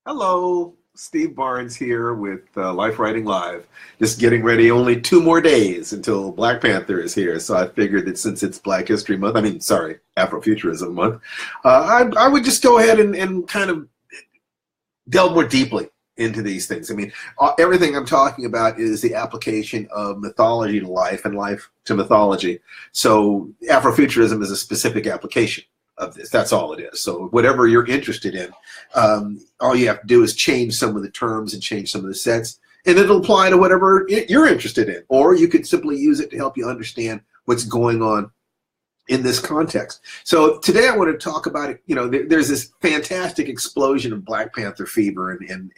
Hello, Steve Barnes here with Life Writing Live. Just getting ready, only 2 more days until Black Panther is here. So I figured that since it's Black History Month, Afrofuturism Month, I would just go ahead and kind of delve more deeply into these things. Everything I'm talking about is the application of mythology to life and life to mythology. So Afrofuturism is a specific application of this. That's all it is. So whatever you're interested in, all you have to do is change some of the terms and change some of the sets, and it'll apply to whatever you're interested in. Or you could simply use it to help you understand what's going on in this context. So today I want to talk about it. There's this fantastic explosion of Black Panther fever and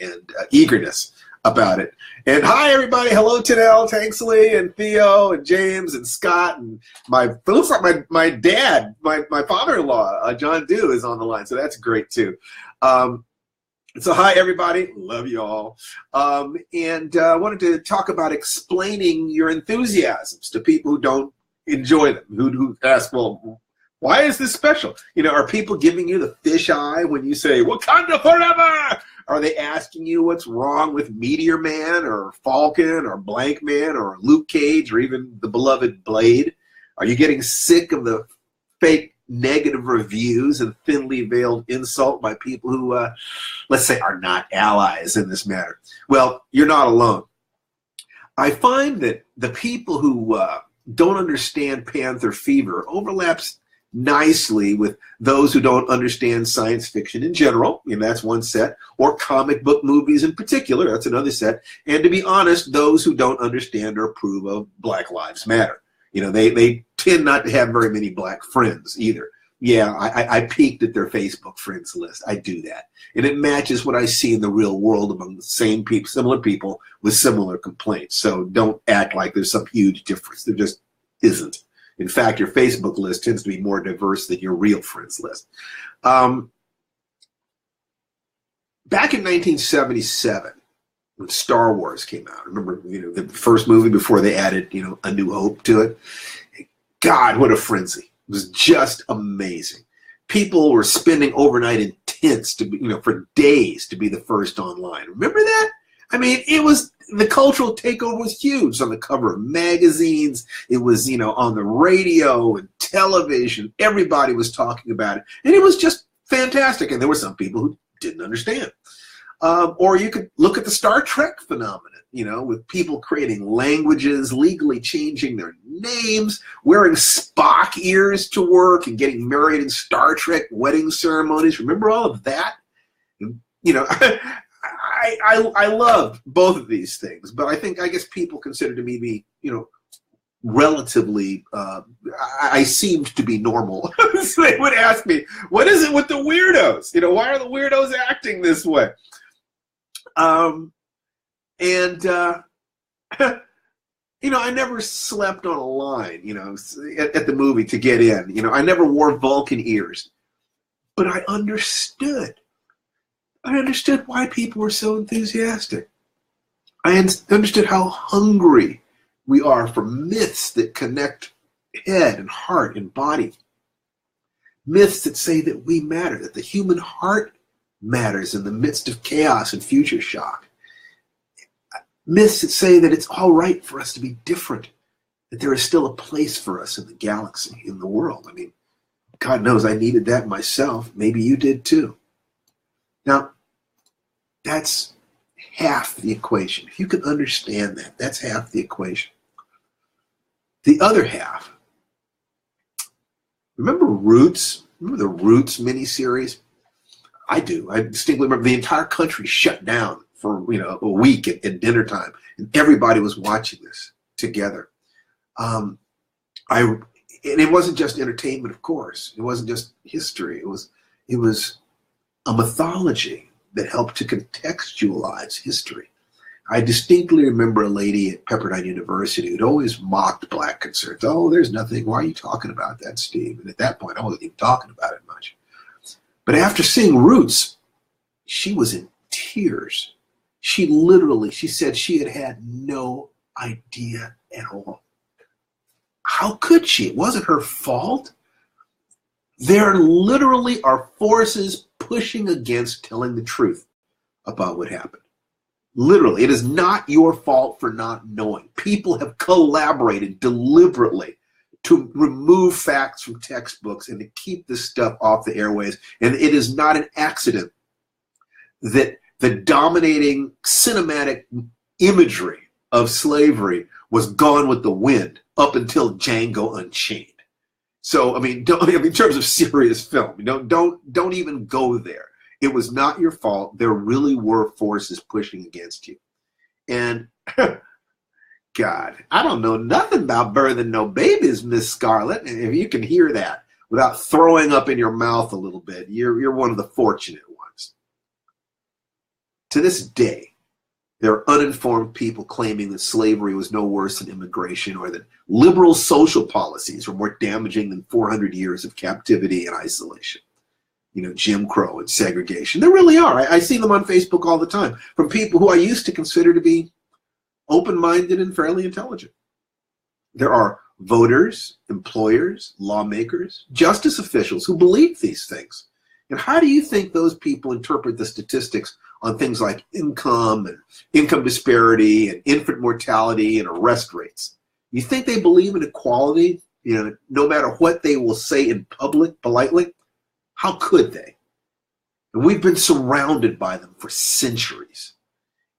eagerness about it. And hi everybody, hello Tanel, Tanksley, and Theo, and James, and Scott, and looks like my dad, my father-in-law, John Dew, is on the line, so that's great too. So hi everybody, love you all. And I wanted to talk about explaining your enthusiasms to people who don't enjoy them, who ask, well, why is this special? Are people giving you the fish eye when you say Wakanda forever? Are they asking you what's wrong with Meteor Man or Falcon or Blank Man or Luke Cage or even the beloved Blade? Are you getting sick of the fake negative reviews and thinly veiled insult by people who, let's say, are not allies in this matter? Well, you're not alone. I find that the people who don't understand Panther fever overlaps nicely with those who don't understand science fiction in general, and that's one set, or comic book movies in particular, that's another set, and to be honest, those who don't understand or approve of Black Lives Matter. They tend not to have very many black friends either. Yeah, I peeked at their Facebook friends list. I do that. And it matches what I see in the real world among the same people, similar people with similar complaints. So don't act like there's some huge difference. There just isn't. In fact, your Facebook list tends to be more diverse than your real friends list. Back in 1977, when Star Wars came out, remember, the first movie before they added, A New Hope to it? God, what a frenzy. It was just amazing. People were spending overnight in tents for days to be the first online. Remember that? The cultural takeover was huge. On the cover of magazines, it was, on the radio and television. Everybody was talking about it. And it was just fantastic. And there were some people who didn't understand. Or you could look at the Star Trek phenomenon, with people creating languages, legally changing their names, wearing Spock ears to work, and getting married in Star Trek wedding ceremonies. Remember all of that? I love both of these things, but I guess people consider me to be, relatively, I seemed to be normal. So they would ask me, what is it with the weirdos? Why are the weirdos acting this way? I never slept on a line, at the movie to get in. I never wore Vulcan ears, but I understood. I understood why people were so enthusiastic. I understood how hungry we are for myths that connect head and heart and body. Myths that say that we matter, that the human heart matters in the midst of chaos and future shock. Myths that say that it's all right for us to be different, that there is still a place for us in the galaxy, in the world. God knows I needed that myself. Maybe you did too. Now, that's half the equation. If you can understand that, that's half the equation. The other half, remember Roots? Remember the Roots miniseries? I do. I distinctly remember the entire country shut down for a week at dinner time, and everybody was watching this together. And it wasn't just entertainment, of course. It wasn't just history. It was a mythology that helped to contextualize history. I distinctly remember a lady at Pepperdine University who'd always mocked Black concerns. Oh, there's nothing. Why are you talking about that, Steve? And at that point, I wasn't even talking about it much. But after seeing Roots, she was in tears. She said she had no idea at all. How could she? It wasn't her fault. There literally are forces pushing against telling the truth about what happened. Literally, it is not your fault for not knowing. People have collaborated deliberately to remove facts from textbooks and to keep this stuff off the airways. And it is not an accident that the dominating cinematic imagery of slavery was gone with the wind up until Django Unchained. So, I mean, in terms of serious film, don't even go there. It was not your fault. There really were forces pushing against you. And God, I don't know nothing about birthing no babies, Miss Scarlett. And if you can hear that without throwing up in your mouth a little bit, you're one of the fortunate ones. To this day, there are uninformed people claiming that slavery was no worse than immigration, or that liberal social policies were more damaging than 400 years of captivity and isolation. Jim Crow and segregation. There really are. I see them on Facebook all the time from people who I used to consider to be open-minded and fairly intelligent. There are voters, employers, lawmakers, justice officials who believe these things. And how do you think those people interpret the statistics on things like income and income disparity and infant mortality and arrest rates? You think they believe in equality, no matter what they will say in public politely? How could they? And we've been surrounded by them for centuries.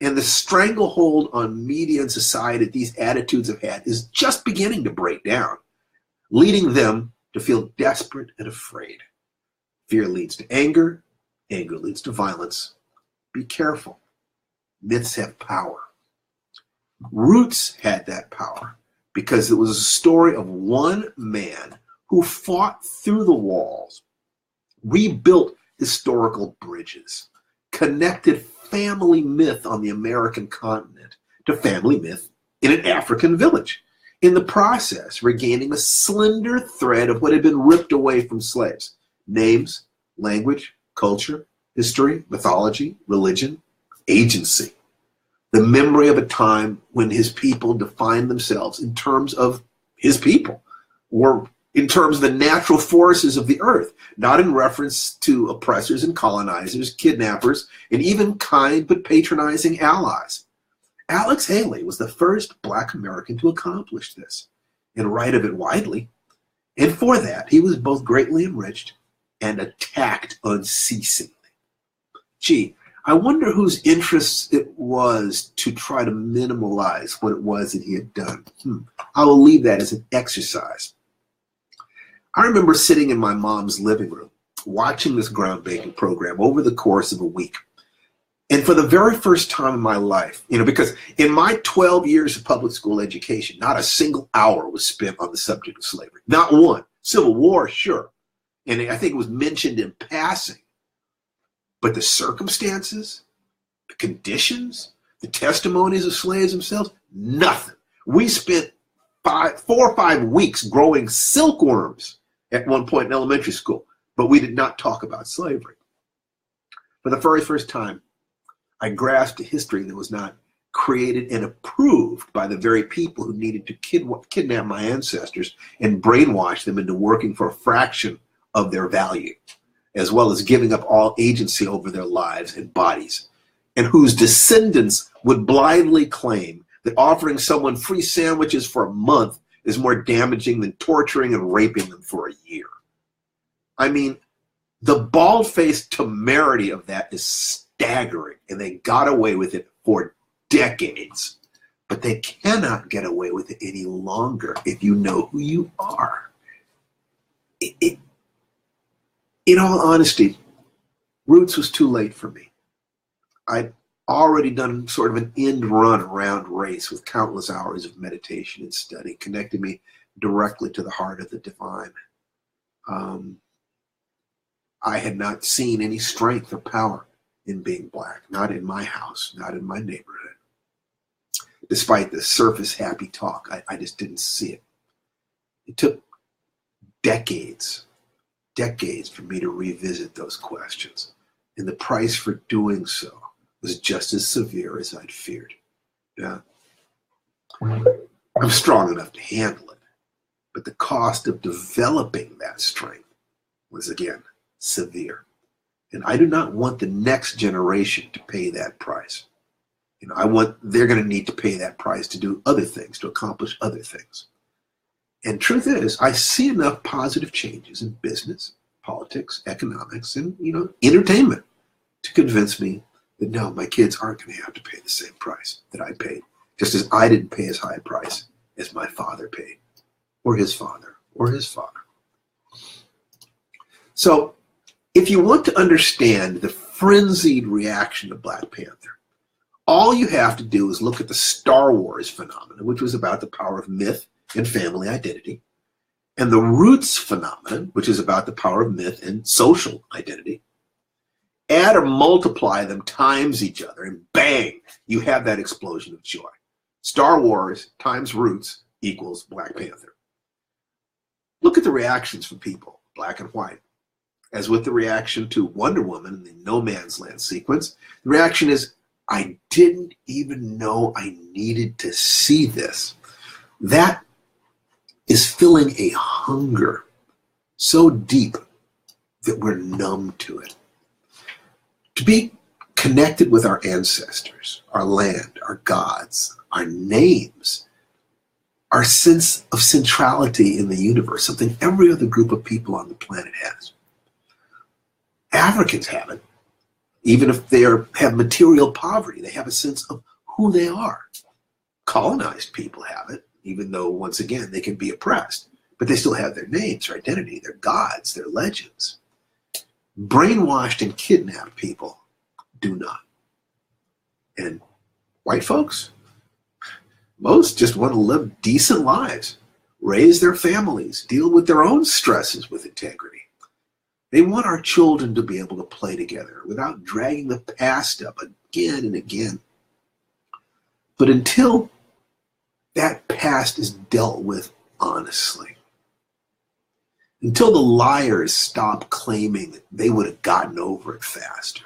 And the stranglehold on media and society that these attitudes have had is just beginning to break down, leading them to feel desperate and afraid. Fear leads to anger. Anger leads to violence. Be careful. Myths have power. Roots had that power because it was a story of one man who fought through the walls, rebuilt historical bridges, connected family myth on the American continent to family myth in an African village, in the process regaining a slender thread of what had been ripped away from slaves: names, language, culture, history, mythology, religion, agency. The memory of a time when his people defined themselves in terms of his people, or in terms of the natural forces of the earth, not in reference to oppressors and colonizers, kidnappers, and even kind but patronizing allies. Alex Haley was the first Black American to accomplish this and write of it widely. And for that, he was both greatly enriched and attacked unceasingly. Gee, I wonder whose interest it was to try to minimalize what it was that he had done. I will leave that as an exercise. I remember sitting in my mom's living room, watching this groundbreaking program over the course of a week. And for the very first time in my life, because in my 12 years of public school education, not a single hour was spent on the subject of slavery. Not one. Civil War, sure. And I think it was mentioned in passing. But the circumstances, the conditions, the testimonies of slaves themselves, nothing. We spent 4 or 5 weeks growing silkworms at one point in elementary school, but we did not talk about slavery. For the very first time, I grasped a history that was not created and approved by the very people who needed to kidnap my ancestors and brainwash them into working for a fraction of their value, as well as giving up all agency over their lives and bodies, and whose descendants would blindly claim that offering someone free sandwiches for a month is more damaging than torturing and raping them for a year. I mean, the bald-faced temerity of that is staggering, and they got away with it for decades. But they cannot get away with it any longer if you know who you are. In all honesty, Roots was too late for me. I'd already done sort of an end run around race with countless hours of meditation and study, connecting me directly to the heart of the divine. I had not seen any strength or power in being Black, not in my house, not in my neighborhood. Despite the surface happy talk, I just didn't see it. It took decades for me to revisit those questions. And the price for doing so was just as severe as I'd feared. Yeah. I'm strong enough to handle it, but the cost of developing that strength was, again, severe. And I do not want the next generation to pay that price. They're going to need to pay that price to do other things, to accomplish other things. And truth is, I see enough positive changes in business, politics, economics, and, entertainment to convince me that no, my kids aren't going to have to pay the same price that I paid, just as I didn't pay as high a price as my father paid, or his father, or his father. So if you want to understand the frenzied reaction to Black Panther, all you have to do is look at the Star Wars phenomenon, which was about the power of myth and family identity, and the Roots phenomenon, which is about the power of myth and social identity. Add or multiply them times each other, and bang, you have that explosion of joy. Star Wars times Roots equals Black Panther. Look at the reactions from people, black and white. As with the reaction to Wonder Woman in the No Man's Land sequence, the reaction is, I didn't even know I needed to see this. That is filling a hunger so deep that we're numb to it. To be connected with our ancestors, our land, our gods, our names, our sense of centrality in the universe, something every other group of people on the planet has. Africans have it. Even if they have material poverty, they have a sense of who they are. Colonized people have it, even though, once again, they can be oppressed. But they still have their names, their identity, their gods, their legends. Brainwashed and kidnapped people do not. And white folks, most just want to live decent lives, raise their families, deal with their own stresses with integrity. They want our children to be able to play together without dragging the past up again and again. But until that past is dealt with honestly, until the liars stop claiming that they would have gotten over it faster,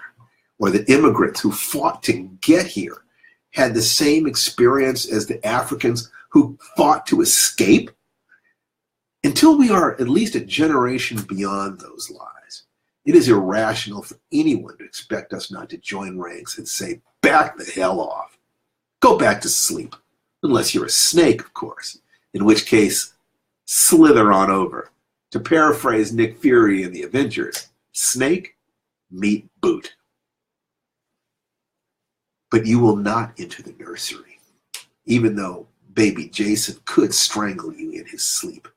or that immigrants who fought to get here had the same experience as the Africans who fought to escape, until we are at least a generation beyond those lies, it is irrational for anyone to expect us not to join ranks and say, back the hell off. Go back to sleep. Unless you're a snake, of course, in which case, slither on over. To paraphrase Nick Fury in The Avengers, snake, meet boot. But you will not enter the nursery, even though baby Jason could strangle you in his sleep.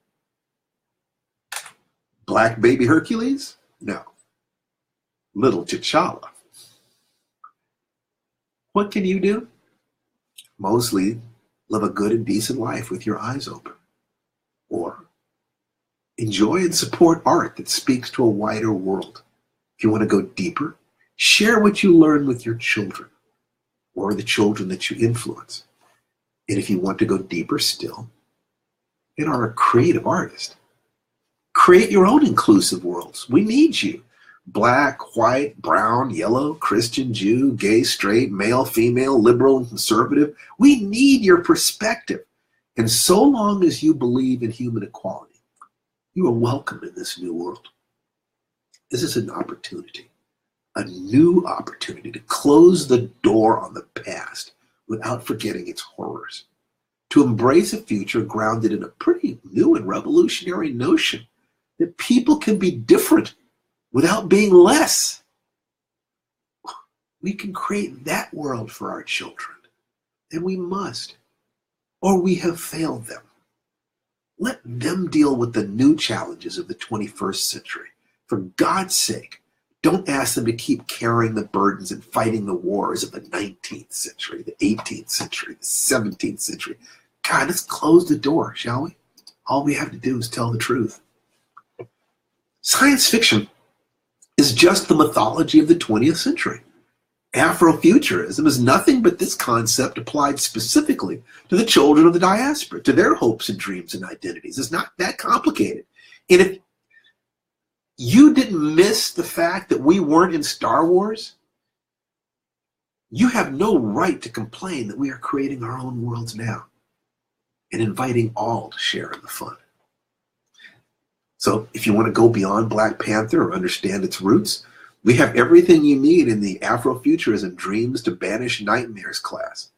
Black baby Hercules? No. Little T'Challa. What can you do? Mostly live a good and decent life with your eyes open. Or enjoy and support art that speaks to a wider world. If you want to go deeper, share what you learn with your children or the children that you influence. And if you want to go deeper still, and are a creative artist, create your own inclusive worlds. We need you. Black, white, brown, yellow, Christian, Jew, gay, straight, male, female, liberal, and conservative. We need your perspective. And so long as you believe in human equality, you are welcome in this new world. This is an opportunity, a new opportunity to close the door on the past without forgetting its horrors, to embrace a future grounded in a pretty new and revolutionary notion that people can be different without being less. We can create that world for our children, and we must, or we have failed them. Let them deal with the new challenges of the 21st century. For God's sake, don't ask them to keep carrying the burdens and fighting the wars of the 19th century, the 18th century, the 17th century. God, let's close the door, shall we? All we have to do is tell the truth. Science fiction is just the mythology of the 20th century. Afrofuturism is nothing but this concept applied specifically to the children of the diaspora, to their hopes and dreams and identities. It's not that complicated. And if you didn't miss the fact that we weren't in Star Wars, you have no right to complain that we are creating our own worlds now and inviting all to share in the fun. So if you want to go beyond Black Panther or understand its roots, We have everything you need in the Afrofuturism Dreams to Banish Nightmares class.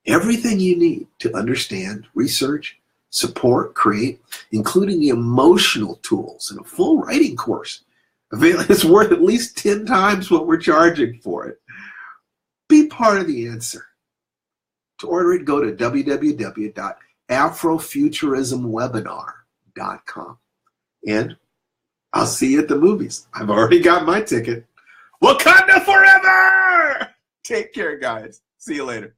Everything you need to understand, research, support, create, including the emotional tools and a full writing course. It's worth at least 10 times what we're charging for it. Be part of the answer. To order it, go to www.afrofuturismwebinar.com. And I'll see you at the movies. I've already got my ticket. Wakanda forever! Take care, guys. See you later.